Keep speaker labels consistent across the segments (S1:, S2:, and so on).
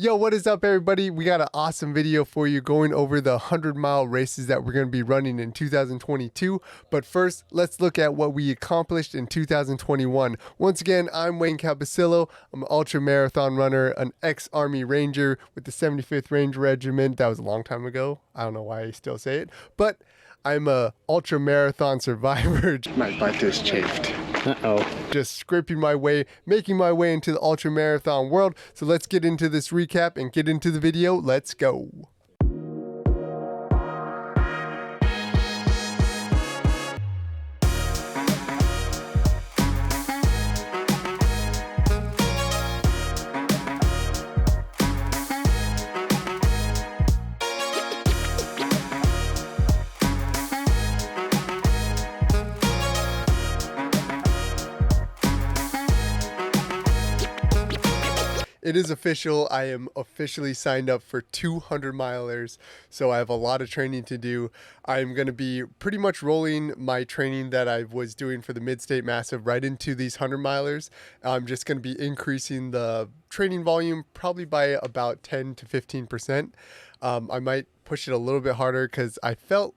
S1: Yo, what is up, everybody? We got an awesome video for you going over the 100-mile races that we're going to be running in 2022. But first, let's look at what we accomplished in 2021. Once again, I'm Wayne Capacillo. I'm an ultra marathon runner, an ex-Army Ranger with the 75th Ranger Regiment. That was a long time ago. I don't know why I still say it, but I'm a ultra marathon survivor. My butt is chafed. Just scraping my way, making my way into the ultra marathon world. So let's get into this recap and get into the video. Let's go. It is official. I am officially signed up for 200 milers. So I have a lot of training to do. I'm going to be pretty much rolling my training that I was doing for the Mid-State Massive right into these 100 milers. I'm just going to be increasing the training volume probably by about 10 to 15%. I might push it a little bit harder because I felt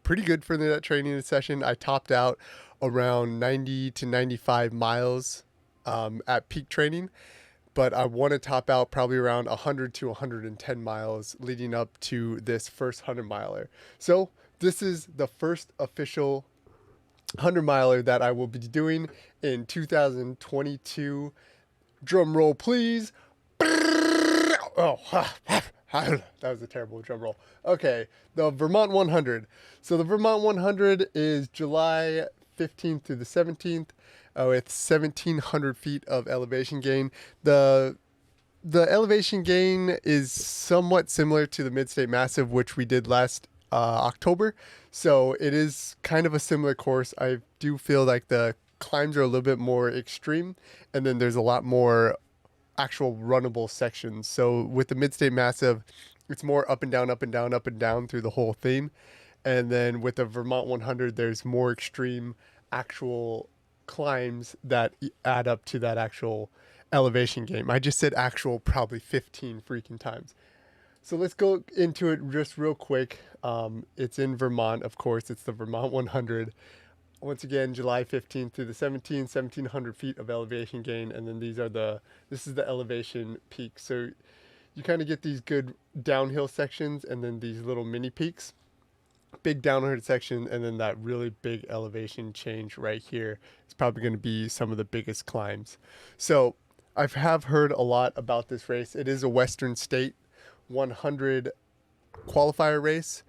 S1: pretty good for that training session. I topped out around 90 to 95 miles at peak training. But I want to top out probably around 100 to 110 miles leading up to this first 100 miler. So this is the first official 100 miler that I will be doing in 2022. Drum roll, please. Oh, that was a terrible drum roll. Okay, the Vermont 100. So the Vermont 100 is July 15th through the 17th. With 1,700 feet of elevation gain. The elevation gain is somewhat similar to the Mid-State Massive, which we did last October. So it is kind of a similar course. I do feel like the climbs are a little bit more extreme, and then there's a lot more actual runnable sections. So with the Mid-State Massive, it's more up and down, up and down, up and down through the whole thing. And then with the Vermont 100, there's more extreme actual climbs that add up to that actual elevation gain. I just said actual probably 15 freaking times. So let's go into it just real quick. It's in Vermont, of course. It's the Vermont 100. Once again, July 15th through the 17th, 1,700 feet of elevation gain. And then this is the elevation peak. So you kind of get these good downhill sections and then these little mini peaks. Big downhill section, and then that really big elevation change right here. It's probably going to be some of the biggest climbs. So I have heard a lot about this race. It is a Western State 100 qualifier race.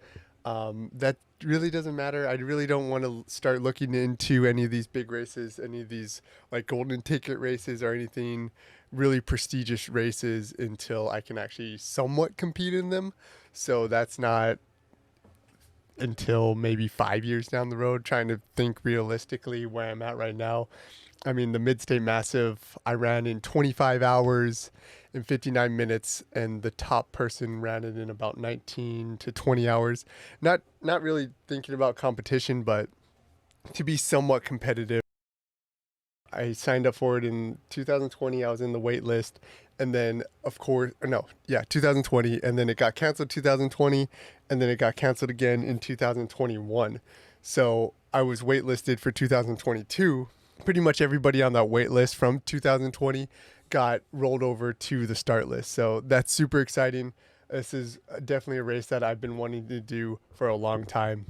S1: That really doesn't matter. I really don't want to start looking into any of these big races, any of these like golden ticket races or anything really prestigious races until I can actually somewhat compete in them. So that's not until maybe 5 years down the road, trying to think realistically where I'm at right now. I mean, the Mid-State Massive, I ran in 25 hours and 59 minutes, and the top person ran it in about 19 to 20 hours. Not really thinking about competition, but to be somewhat competitive. I signed up for it in 2020. I was in the wait list. And then, of course, 2020. And then it got canceled 2020. And then it got canceled again in 2021. So I was waitlisted for 2022. Pretty much everybody on that wait list from 2020 got rolled over to the start list. So that's super exciting. This is definitely a race that I've been wanting to do for a long time.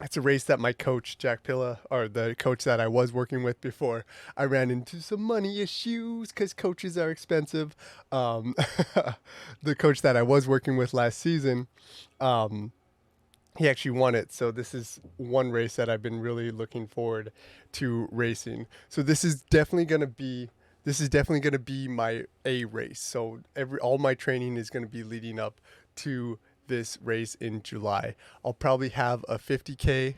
S1: It's a race that my coach, Jack Pilla, or the coach that I was working with before, I ran into some money issues because coaches are expensive. The coach that I was working with last season, he actually won it. So this is one race that I've been really looking forward to racing. So this is definitely going to be my A race. So all my training is going to be leading up to this race in July. I'll probably have a 50K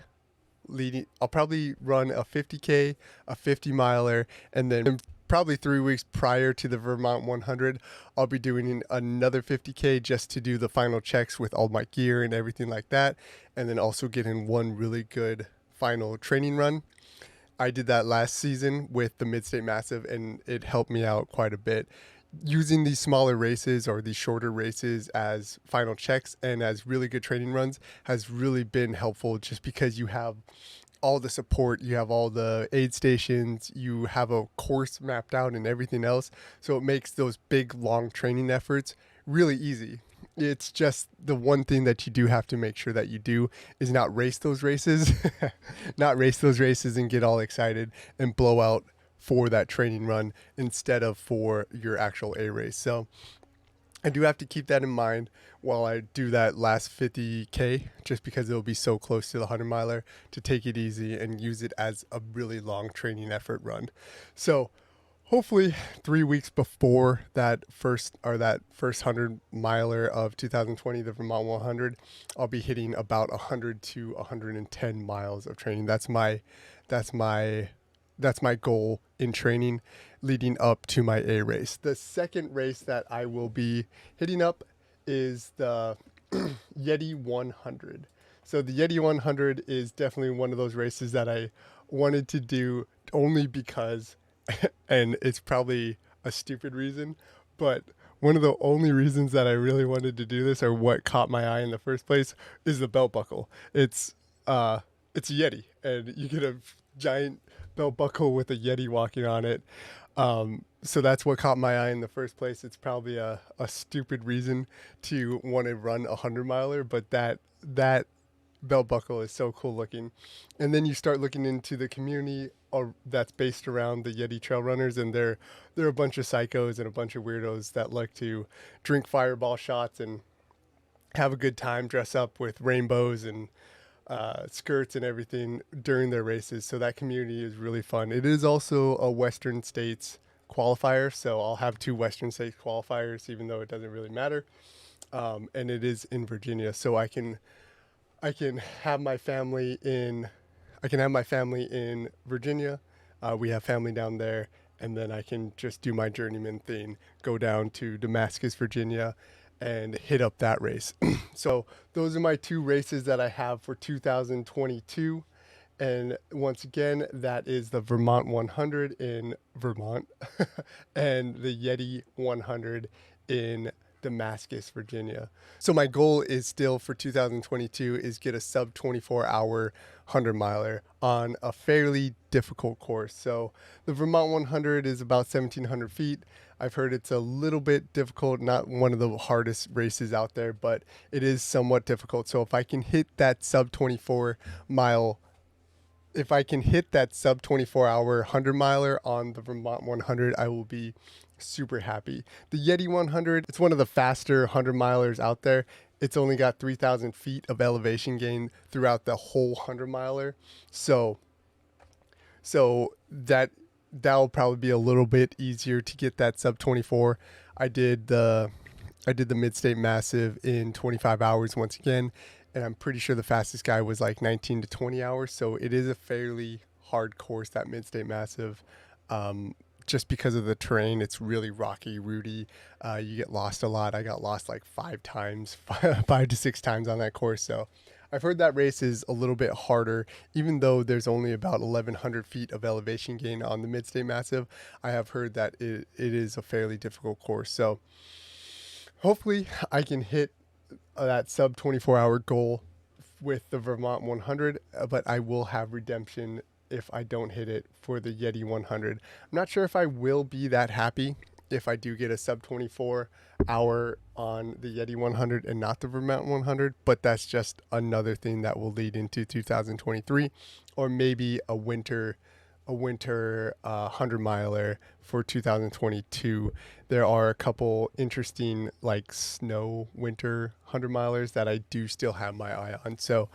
S1: I'll probably run a 50K, a 50 miler, and then probably 3 weeks prior to the Vermont 100, I'll be doing another 50K just to do the final checks with all my gear and everything like that. And then also get in one really good final training run. I did that last season with the Mid-State Massive, and it helped me out quite a bit. using these smaller races or these shorter races as final checks and as really good training runs has really been helpful, just because you have all the support, you have all the aid stations, you have a course mapped out and everything else. So it makes those big, long training efforts really easy. It's just the one thing that you do have to make sure that you do is not race those races, not race those races and get all excited and blow out for that training run instead of for your actual A race. So I do have to keep that in mind while I do that last 50K, just because it'll be so close to the 100 miler, to take it easy and use it as a really long training effort run. So hopefully 3 weeks before that first 100 miler of 2020, the Vermont 100, I'll be hitting about 100 to 110 miles of training. That's my goal in training leading up to my A race. The second race that I will be hitting up is the Yeti 100. So the Yeti 100 is definitely one of those races that I wanted to do only because, and it's probably a stupid reason, but one of the only reasons that I really wanted to do this, or what caught my eye in the first place, is the belt buckle. It's a Yeti, and you get a giant belt buckle with a Yeti walking on it. So that's what caught my eye in the first place. It's probably a stupid reason to want to run a 100 miler, but that belt buckle is so cool looking. And then you start looking into the community that's based around the Yeti trail runners, and they're a bunch of psychos and a bunch of weirdos that like to drink fireball shots and have a good time, dress up with rainbows and skirts and everything during their races. So that community is really fun. It is also a Western States qualifier, so I'll have 2 Western States qualifiers, even though it doesn't really matter. And it is in Virginia, so I can have my family in Virginia. We have family down there, and then I can just do my journeyman thing, go down to Damascus, Virginia, and hit up that race. So those are my 2 races that I have for 2022. And once again, that is the Vermont 100 in Vermont and the Yeti 100 in Damascus, Virginia. So my goal is still for 2022 is get a sub 24 hour 100 miler on a fairly difficult course. So the Vermont 100 is about 1,700 feet. I've heard it's a little bit difficult, not one of the hardest races out there, but it is somewhat difficult. So if I can hit that sub 24 mile, if I can hit that sub 24 hour 100 miler on the Vermont 100, I will be super happy. The Yeti 100, it's one of the faster 100 milers out there. It's only got 3,000 feet of elevation gain throughout the whole 100 miler. So that'll probably be a little bit easier to get that sub 24. I did the Mid-State Massive in 25 hours once again, and I'm pretty sure the fastest guy was like 19 to 20 hours. So it is a fairly hard course, that Mid-State Massive. Just because of the terrain, it's really rocky, rooty. You get lost a lot. I got lost like 5 to 6 times on that course. So I've heard that race is a little bit harder, even though there's only about 1,100 feet of elevation gain on the Mid-State Massive. I have heard that it is a fairly difficult course. So hopefully I can hit that sub 24 hour goal with the Vermont 100, but I will have redemption if I don't hit it for the Yeti 100. I'm not sure if I will be that happy if I do get a sub 24 hour on the Yeti 100 and not the Vermont 100, but that's just another thing that will lead into 2023, or maybe a winter 100 miler for 2022. There are a couple interesting like snow winter 100 milers that I do still have my eye on. So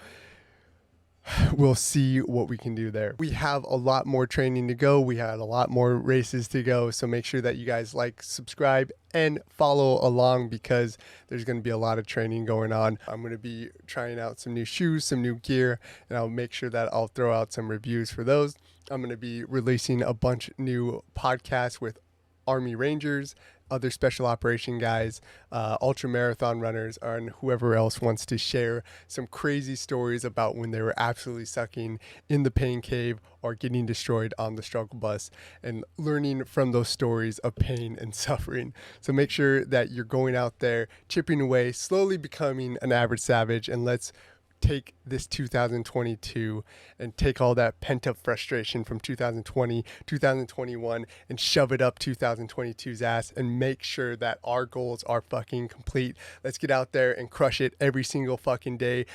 S1: we'll see what we can do there. We have a lot more training to go. We had a lot more races to go. So make sure that you guys like, subscribe, and follow along, because there's going to be a lot of training going on. I'm going to be trying out some new shoes, some new gear, and I'll make sure that I'll throw out some reviews for those. I'm going to be releasing a bunch new podcasts with Army Rangers other special operation guys, ultra marathon runners, and whoever else wants to share some crazy stories about when they were absolutely sucking in the pain cave or getting destroyed on the struggle bus, and learning from those stories of pain and suffering. So make sure that you're going out there, chipping away, slowly becoming an average savage, and let's take this 2022 and take all that pent up frustration from 2020, 2021, and shove it up 2022's ass and make sure that our goals are fucking complete. Let's get out there and crush it every single fucking day.